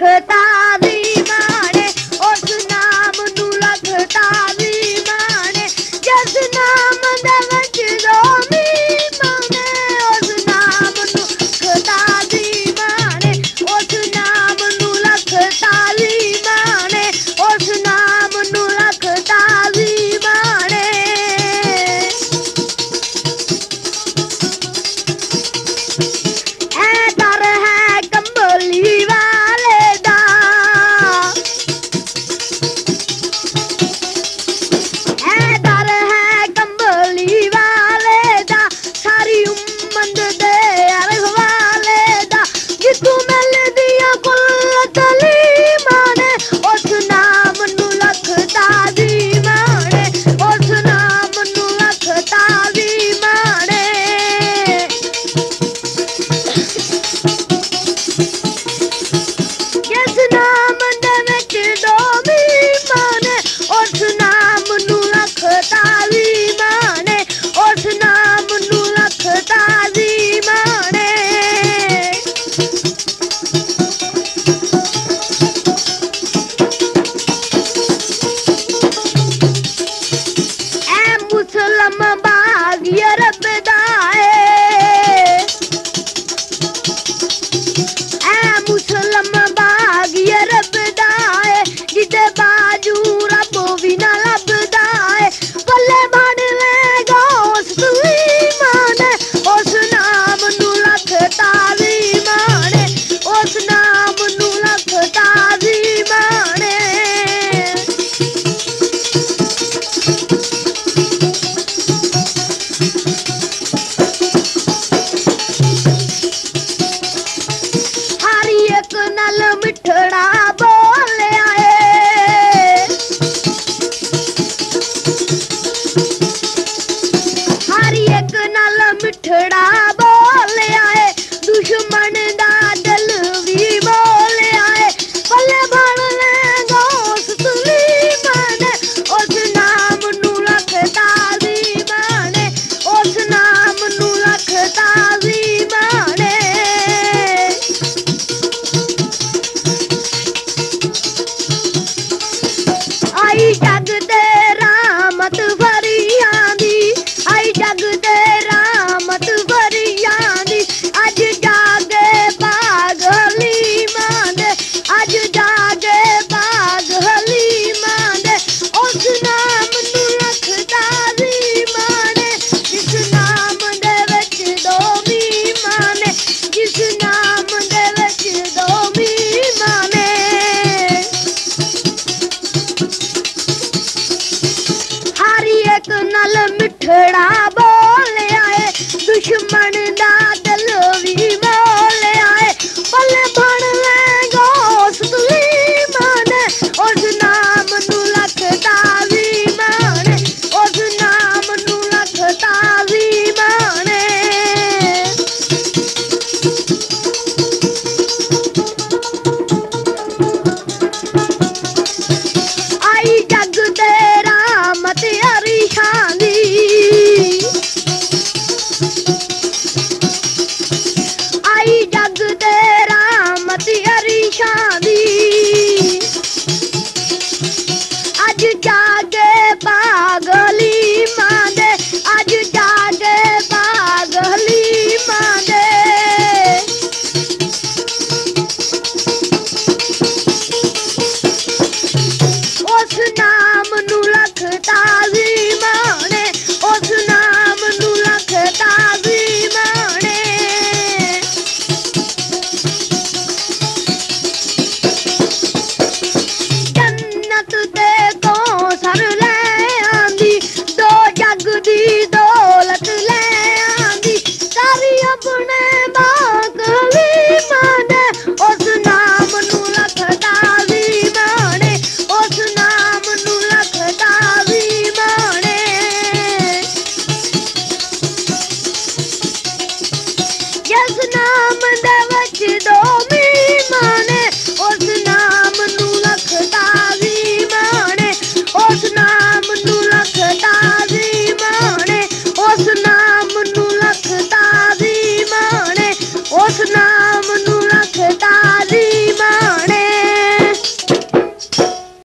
लखता दी माने उस नाम नू लखता दी माने जिस नाम दे विच रोमी माने उस नाम नू लखता दी माने उस नाम नू लखता दी माने उस नाम नू लखता दी माने ऐ दर है कंबली वाले दा ऐ दर है कंबली वाले दा सारी उम्मत दे अरवाले दा जितू मिलदी आ कुल माने उस नाम नू लखता दी माने उस नाम नू लखता दी माने जिस नाम दे विच डोमी माने उस नाम नू लखता दी माने उस नाम नू लखता दी माने ऐ मुसलम बागी रब दा ऐ मुसलम बागी रब दा जिदे बाजू रब भी ना लभदा पल्ले बड़ ले गौस माने उस नाम नू लखता दी माने उस नाम नू लखता दी माने हर एक नल मिठड़ा बोलिया हर एक नल मिठड़ा बोलिया दुश्मन दा दिल भी बोलिया पल्ले बड़ ले गौस माने उस नाम नू लखता दी माने उस नाम नू लखता दी माने आई जग दे रामत भरिया दी आई जग दे रामत भरिया दी अज जागे बाग हलीमा दे अज जागे बाग हलीमा दे उस नाम नू लखता दी माने जिस नाम दे विच डोमी माने जिस नाम दे विच डोमी माने हर एक नल मिठड़ा बोलिया दुश्मन दा दिल भी बोलिया पल्ले बड़ ले गौस माने उस नाम नू लखता दी माने उस नाम नू लखता दी माने आई जग दे रामत अरिशां दी आई जग दे रामत अरिशां दी अज जागे पागली मांदे अज जागे पागली मांदे उस नाम नू लखता दी माने उस नाम नू लखता दी माने जन्नत दे कौसर ले आंदी दो जग दी दौलत ले आंदी सारी अपने बागली माने उस नाम नू लखता दी माने उस नाम नू लखता दी माने जिस नाम